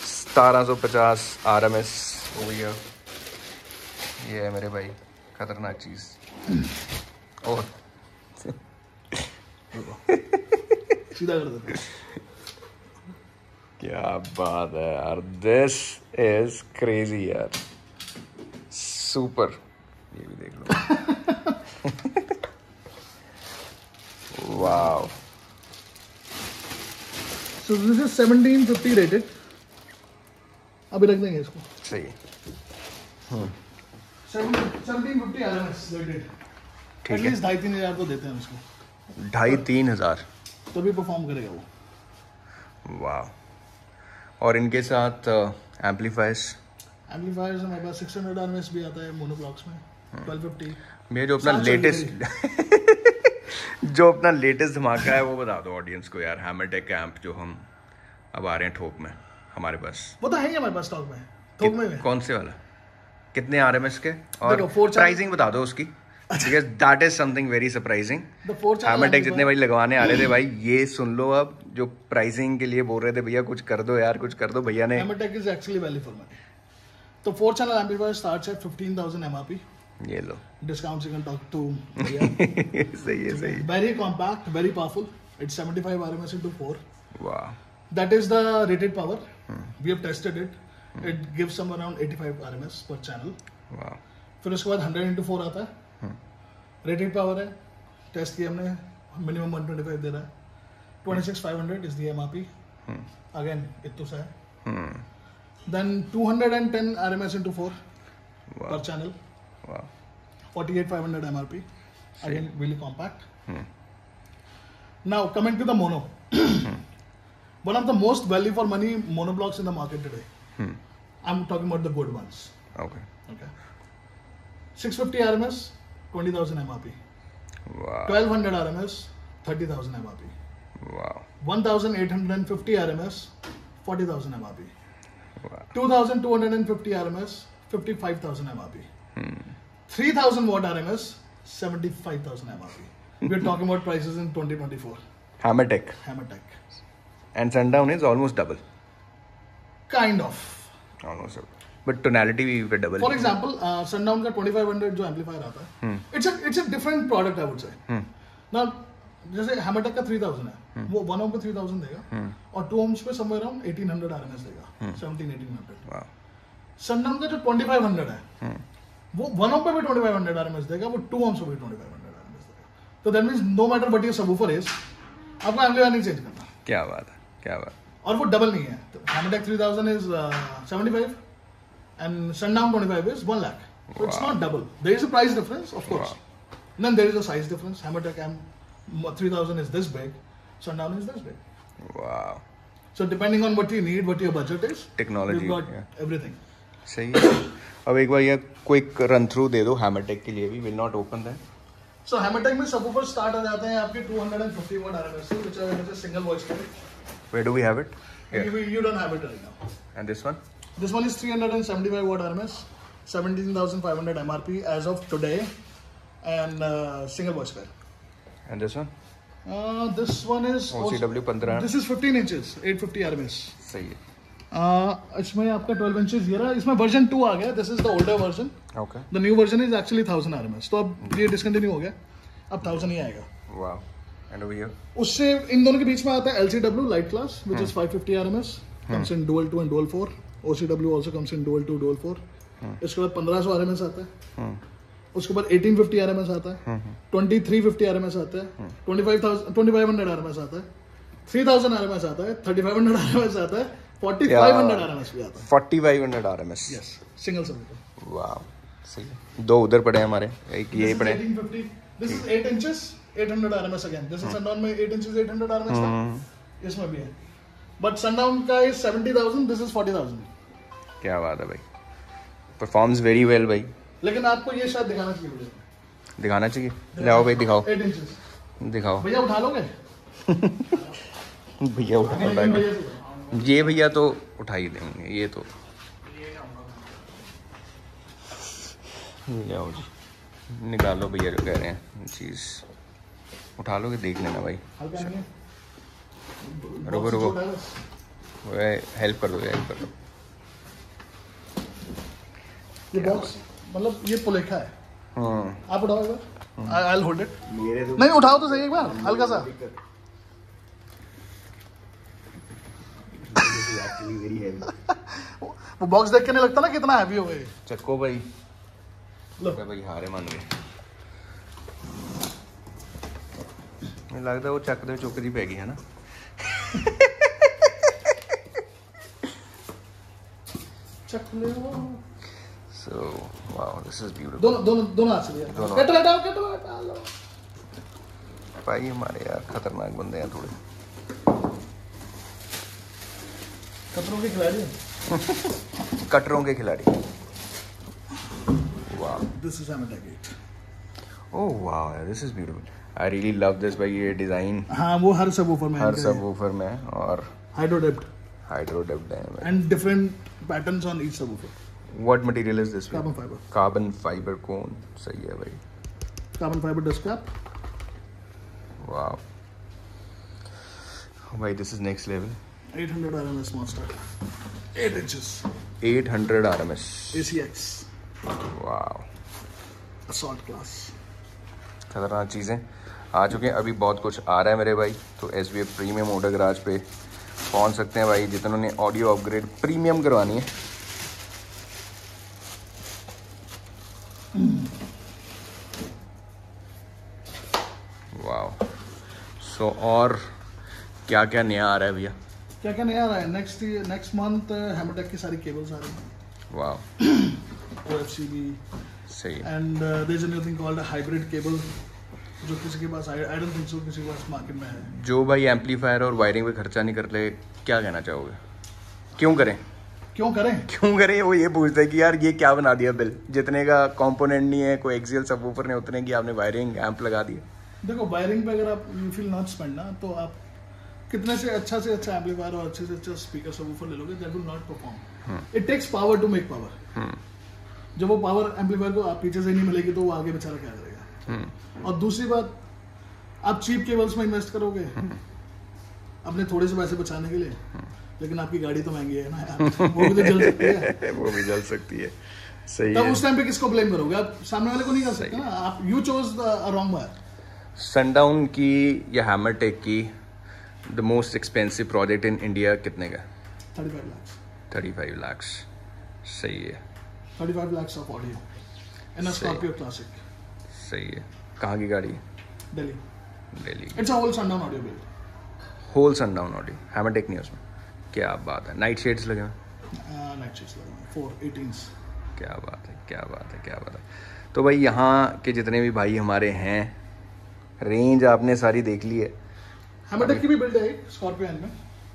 Speaker 2: 1750 RMS over here। ये है मेरे भाई खतरनाक चीज। और
Speaker 3: सीधा कर देते हैं।
Speaker 2: क्या बात है यार, दिस इज क्रेजी यार, सुपर। ये भी देख लो। Wow.
Speaker 3: So this is 1750 rated. अभी रख देंगे इसको।
Speaker 2: सही है,
Speaker 3: 1750 RMS रेटेड।
Speaker 2: ठीक है।
Speaker 3: एटलीस्ट 2,500 हज़ार तो देते हैं उसको,
Speaker 2: 2,500-3 हज़ार।
Speaker 3: तभी परफॉर्म करेगा वो।
Speaker 2: वाह। और इनके साथ एम्पलीफायर्स
Speaker 3: हमारे पास 600 RMS भी आता है मोनोब्लॉक्स में, 1250।
Speaker 2: में जो अपना
Speaker 3: 700
Speaker 2: लेटेस्ट जो अपना लेटेस्ट धमाका है वो बता दो ऑडियंस को यार। हैमरटेक कैंप जो हम अब आ रहे हैं ठोक में हमारे पास,
Speaker 3: वो तो है ही हमारे पास स्टॉक में, थोक में है।
Speaker 2: कौन से वाला, कितने RMS के, और
Speaker 3: देखो, 4
Speaker 2: प्राइसिंग बता दो उसकी, because that is something very surprising.
Speaker 3: The 4 channel
Speaker 2: हैमरटेक जितने
Speaker 3: amplifier-
Speaker 2: भाई लगवाने आ रहे थे भाई, ये सुन लो अब, जो प्राइसिंग के लिए बोल रहे थे भैया कुछ कर दो यार, कुछ कर दो भैया ने।
Speaker 3: Hammertech is actually value for money। तो 4 channel amplifier starts at 15,000 MRP।
Speaker 2: ये लो।
Speaker 3: Discounts you can talk to।
Speaker 2: सही है, सही।
Speaker 3: Very compact, very powerful। It's 75 RMS into 4।
Speaker 2: वाह।
Speaker 3: That is the rated power। We have tested it। It gives some around 85 RMS per channel.
Speaker 2: वाह।
Speaker 3: फिर उसके बाद 100x4 आता है, रेटेड पावर है, टेस्ट किया हमने, मिनिमम 125 दे रहा है, 26,500 is the MRP, again इतना सा है, then 210 RMS into 4 per channel, 48,500 MRP, again really compact. Now coming to the mono, one of the most value for money monoblocks in the market today. I'm talking about the good ones.
Speaker 2: Okay.
Speaker 3: 650 RMS, 20,000 MRP.
Speaker 2: Wow.
Speaker 3: 1200 RMS, 30,000 MRP.
Speaker 2: Wow.
Speaker 3: 1,850 RMS, 40,000 MRP.
Speaker 2: Wow.
Speaker 3: 2,250 RMS, 55,000 MRP. 3,000 watt RMS, 75,000 MRP. We're talking about prices in 2024.
Speaker 2: Hammertech. And Sundown is almost double.
Speaker 3: Kind of.
Speaker 2: Almost double. But tonality भी पे double.
Speaker 3: For example, Sundown का 2500 जो amplifier आता है, it's a different product I would say. Now जैसे Hammertech का 3000 है, वो 1 ohm पे 3000 देगा, और 2 ohms पे somewhere around 1800 RMS देगा, 1700-1800.
Speaker 2: Wow.
Speaker 3: Sundown का जो 2500 है, वो 1 ohm पे भी 2500 RMS देगा, वो 2 ohms पे भी 2500 RMS देगा. So that means no matter what your subwoofer is, आपको amplifier नहीं change करना.
Speaker 2: क्या बात है, क्या बात.
Speaker 3: और वो डबल नहीं है. Hammertech 3000 is 75 and Sundown 25 is 1 lakh. So it's not double. There is a price difference, of course. And then there is a size difference. Hammertech 3000 is this big, Sundown is this big.
Speaker 2: Wow.
Speaker 3: So depending on what you need, what your budget is,
Speaker 2: Technology,
Speaker 3: you've got
Speaker 2: yeah.
Speaker 3: everything.
Speaker 2: सही है. अब एक बार ये quick run through दे दो Hammertech के लिए भी. Will not open that.
Speaker 3: So Hammertech में subwoofer start आ जाते हैं आपके 250 watt RMS से, which are single voice carry.
Speaker 2: Where do we have it?
Speaker 3: You don't have it right now.
Speaker 2: And this one?
Speaker 3: This one is 375 watt RMS, 17,500 MRP as of today, and single voice pair.
Speaker 2: And this one?
Speaker 3: This one is
Speaker 2: OCW 15.
Speaker 3: This is 15 inches, 850 RMS.
Speaker 2: सही है.
Speaker 3: इसमें आपका 12 inches ये रहा. इसमें version 2 आ गया. This is the older version.
Speaker 2: Okay.
Speaker 3: The new version is actually 1000 RMS. तो अब ये discontinue हो गया. अब 1000 ही आएगा.
Speaker 2: Wow. And over here?
Speaker 3: उससे इन दोनों के बीच में आता है LCW Light Class, which is 550 RMS. Comes in dual 2 and dual 4. OCW also comes in dual 2, dual 4. इसके बाद 1500 RMS आता है. उसके बाद 1850 RMS आता है. 2350 RMS आता है. 2500 RMS आता है. 3000 RMS आता है. 3500 RMS आता है. 4500 RMS भी आता है.
Speaker 2: 4500 RMS.
Speaker 3: Yes, single subwoofer.
Speaker 2: Wow. सही है. दो उधर पड़े हैं हमारे. एक ये पड़े.
Speaker 3: 1850. This is 8 inches, 800 RMS again. This is Sundown में 8 inches, 800 RMS था. इसमें भी है. But Sundown का is 70,000. This is 40,000.
Speaker 2: क्या बात है भाई. Performs very well भाई.
Speaker 3: लेकिन आपको ये शायद दिखाना चाहिए मुझे.
Speaker 2: दिखाना चाहिए. ले आओ भाई दिखाओ.
Speaker 3: 8 inches.
Speaker 2: दिखाओ.
Speaker 3: भैया उठा लोगे?
Speaker 2: भैया उठा लोगे. ये भैया तो उठा ही देंगे. ये तो ले आओ जी. निकालो भैया जो कह रहे हैं चीज. उठा लोगे देख लेना भाई. रुको रुको. हेल्प कर दो.
Speaker 3: ये बॉक्स मतलब ये पुलेखा है. आप उठाओ एक बार. I'll hold it. नहीं उठाओ तो सही एक बार हल्का सा. वो बॉक्स देख के नहीं लगता ना कितना हैवी हो गए.
Speaker 2: चक्को भाई. भाई हारे मान गए. लगता है वो ਚੱਕ ਦੇ ਚੁੱਕ ਦੀ ਪੈ ਗਈ ਹੈ ਨਾ.
Speaker 3: चक ले वो.
Speaker 2: So wow, this is beautiful.
Speaker 3: दोनों हाथ से लिया. कट हटाओ लो.
Speaker 2: भाई हमारे यार खतरनाक बंदे हैं थोड़े.
Speaker 3: कटरों के खिलाड़ी.
Speaker 2: कटरों के खिलाड़ी. Wow.
Speaker 3: This is Hammertech 8.
Speaker 2: Oh wow, this is beautiful. I really love this भाई ये डिजाइन.
Speaker 3: हाँ वो हर सबवूफर में.
Speaker 2: हर सबवूफर में और
Speaker 3: हाइड्रो डेप्थ
Speaker 2: है
Speaker 3: and different patterns on each subwoofer.
Speaker 2: What material is this?
Speaker 3: Carbon fiber.
Speaker 2: Carbon fiber cone. सही है भाई.
Speaker 3: Carbon fiber disc cap.
Speaker 2: Wow. भाई this is next level.
Speaker 3: 800 RMS monster. 8 inches.
Speaker 2: 800 RMS.
Speaker 3: ACX.
Speaker 2: Wow.
Speaker 3: Assault class.
Speaker 2: खतरनाक चीज़ें आ चुके हैं. अभी बहुत कुछ आ रहा है मेरे भाई. तो SBF प्रीमियम मोटर गराज पे पहुंच सकते हैं भाई. जितनों ने ऑडियो अपग्रेड प्रीमियम करवानी है तो और क्या क्या नया आ रहा है भैया?
Speaker 3: क्या क्या नया आ रहा है? नेक्स्ट मंथ हैमरटेक की सारी केबल्स आ रही हैं।
Speaker 2: वाह,
Speaker 3: OFC भी
Speaker 2: सही है।
Speaker 3: And there is a new thing called hybrid cable, जो किसी के पास आई डोंट थिंक सो किसी के पास मार्केट में है।
Speaker 2: जो भाई एम्पलीफायर और वायरिंग पे खर्चा नहीं कर ले, क्या कहना चाहोगे? क्यों करें? वो ये पूछते हैं कि यार ये क्या बना दिया बिल, जितने का कंपोनेंट नहीं है, कोई एक्सियल सबवूफर नहीं, उतने की आपने वायरिंग एम्प लगा दिया।
Speaker 3: देखो, वायरिंग पे अगर आप यू फील नॉट स्पेंड ना, तो आप कितने से अच्छा एम्पलीफायर और अच्छे से अच्छा स्पीकर सबवूफर ले लोगे, that will not perform. It takes power to make power. जब वो पावर एम्पलीफायर को आप पीछे से नहीं मिलेगी तो वो आगे बेचारा क्या करेगा। और दूसरी बात, आप चीप केबल्स में इन्वेस्ट करोगे अपने थोड़े से पैसे बचाने के लिए, लेकिन आपकी गाड़ी तो महंगी है ना यार, वो भी तो जल सकती है।
Speaker 2: वो भी जल सकती है, सही
Speaker 3: तब
Speaker 2: है।
Speaker 3: उस टाइम पे किसको ब्लेम करोगे? आप सामने वाले को नहीं कर सकते ना, आप you chose the wrong buyer.
Speaker 2: Sundown की या हैमरटेक की the most expensive project in India कितने का?
Speaker 3: 35 लाख।
Speaker 2: 35 लाख, सही है।
Speaker 3: 35 lakh of audio in a Scorpio classic.
Speaker 2: सही है। कहाँ की गाड़ी?
Speaker 3: Delhi. It's a whole Sundown audio build.
Speaker 2: Whole Sundown audio, Hammertech नहीं है उसमें। क्या बात है। नाइट शेड्स लगे हुए?
Speaker 3: नाइट शेड्स लगे हुए 418s।
Speaker 2: क्या बात है। तो भाई यहाँ के जितने भी भाई हमारे हैं, रेंज आपने सारी देख ली है।
Speaker 3: हैमरटेक की भी बिल्ड है स्कॉर्पियो में।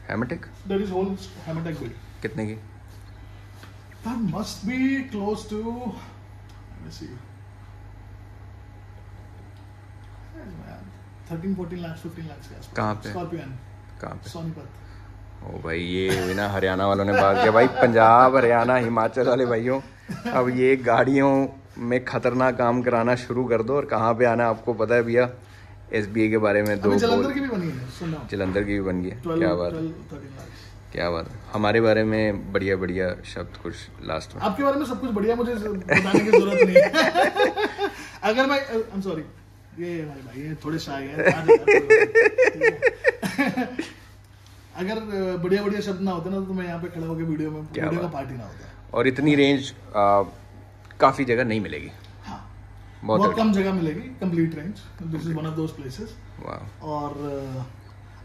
Speaker 2: Hammertech?
Speaker 3: There is whole Hammertech build.
Speaker 2: कितने की?
Speaker 3: That must be close to, let me see, 13-14 lakhs 15 lakhs के आसपास।
Speaker 2: कहाँ पे?
Speaker 3: स्कॉर्पियो
Speaker 2: कहाँ पे?
Speaker 3: सोनीपत।
Speaker 2: ओ भाई, ये हुई ना हरियाणा वालों ने बात किया भाई, पंजाब हरियाणा हिमाचल वाले भाइयों, अब ये गाड़ियों में खतरनाक काम कराना शुरू कर दो। और कहाँ पे आना आपको पता है भैया, SBA के बारे में दो।
Speaker 3: जलंधर की भी बनी है, सुनना।
Speaker 2: जलंधर की भी बन गई है।
Speaker 3: 12,
Speaker 2: क्या बात है,
Speaker 3: 13 lakhs।
Speaker 2: क्या बात है। हमारे बारे में बढ़िया बढ़िया शब्द कुछ लास्ट में।
Speaker 3: आपके बारे में सब कुछ बढ़िया, मुझे बताने की जरूरत नहीं है। अगर मैं आई एम सॉरी, ये हमारे भाई ये थोड़े शाय हैं। अगर बढ़िया बढ़िया शब्द ना होते ना तो मैं यहाँ पे खड़ा होकर वीडियो का पार्टी ना होता।
Speaker 2: और इतनी रेंज काफी जगह नहीं मिलेगी।
Speaker 3: हाँ,
Speaker 2: बहुत
Speaker 3: कम जगह मिलेगी complete range. This is one of those places. और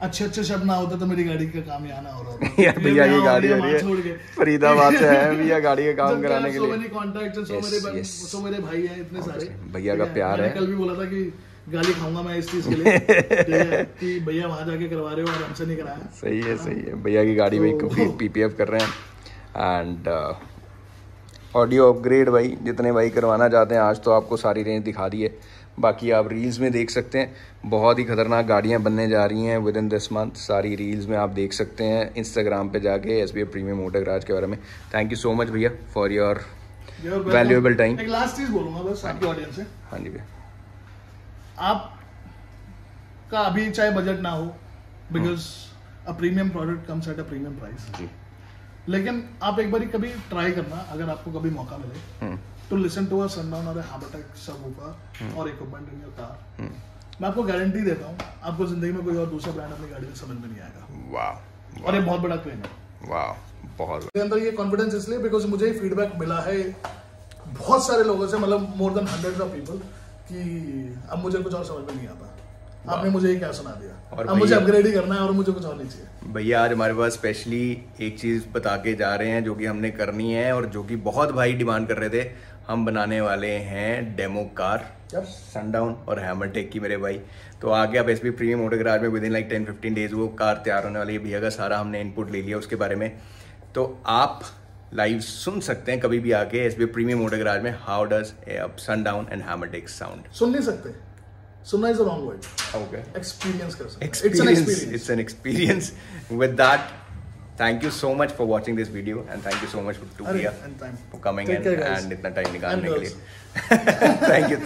Speaker 3: अच्छे शब्द ना होते तो मेरी गाड़ी का काम यहाँ ना हो रहा होता।
Speaker 2: यार भैया की गाड़ी हो रही है, फरीदाबाद से है भैया गाड़ी का काम कराने के लिए।
Speaker 3: सो मेरे भाई हैं इतने सारे,
Speaker 2: भैया का प्यार है।
Speaker 3: कल भी बोला था कि गाली खाऊंगा मैं इस चीज के लिए कि भैया वहां जाके करवा रहे हो और हमसे नहीं कराया।
Speaker 2: सही है। भैया की गाड़ी भाई PPF कर रहे हैं। एंड ऑडियो अपग्रेड भाई जितने भाई करवाना चाहते हैं, आज तो आपको सारी रेंज दिखा दी है। बाकी आप रील्स में देख सकते हैं, बहुत ही खतरनाक गाड़ियां बनने जा रही हैं विद इन दिस मंथ। सारी रील्स में आप देख सकते हैं इंस्टाग्राम पे जाके SBA प्रीमियम मोटर गैराज के बारे में। थैंक यू सो मच भैया फॉर योर वैल्यूएबल टाइम।
Speaker 3: एक लास्ट चीज बोलूंगा बस आपकी ऑडियंस से।
Speaker 2: हाँ जी भैया,
Speaker 3: आप का अभी चाहे बजट ना हो, because a premium product comes at a premium price, लेकिन आप एक बार कभी ट्राई करना, अगर आपको कभी मौका मिले, to listen to a Sundown or a Habertech subwoofer or equipment in your car, मैं आपको गारंटी देता हूँ आपको जिंदगी में कोई और दूसरा ब्रांड अपनी गाड़ी में समझ में नहीं आएगा।
Speaker 2: वाह,
Speaker 3: और ये बहुत बड़ा क्लेम है।
Speaker 2: वाह, बहुत।
Speaker 3: मेरे अंदर ये कॉन्फिडेंस इसलिए बिकॉज मुझे फीडबैक मिला है बहुत सारे लोगों से, मतलब मोर देन 100 ऑफ पीपल, कि अब मुझे कुछ और समझ में नहीं आता, आपने मुझे ये क्या सुना दिया, और अब मुझे अपग्रेड ही करना है और मुझे कुछ और नहीं चाहिए।
Speaker 2: भैया आज हमारे पास स्पेशली एक चीज बता के जा रहे हैं जो कि हमने करनी है और जो कि बहुत भाई डिमांड कर रहे थे। हम बनाने वाले हैं डेमो कार सनडाउन और हैमरटेक की मेरे भाई। तो आगे आप SBA प्रीमियम मोटर गैराज में विद इन लाइक 10-15 डेज वो कार तैयार होने वाली है। भैया का सारा हमने इनपुट ले लिया उसके बारे में, तो आप लाइव सुन सकते हैं कभी भी आके SBA प्रीमियम मोटर गैराज में how does Sundown and Hammertech sound.
Speaker 3: सुन नहीं सकते, सुनना is the wrong word.
Speaker 2: Okay,
Speaker 3: experience कर सकते हैं।
Speaker 2: It's an experience. With that, thank you so much for watching this video and thank you so much to Priya for coming in and इतना time निकालने के लिए।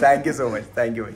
Speaker 2: Thank you so much. Thank you भाई।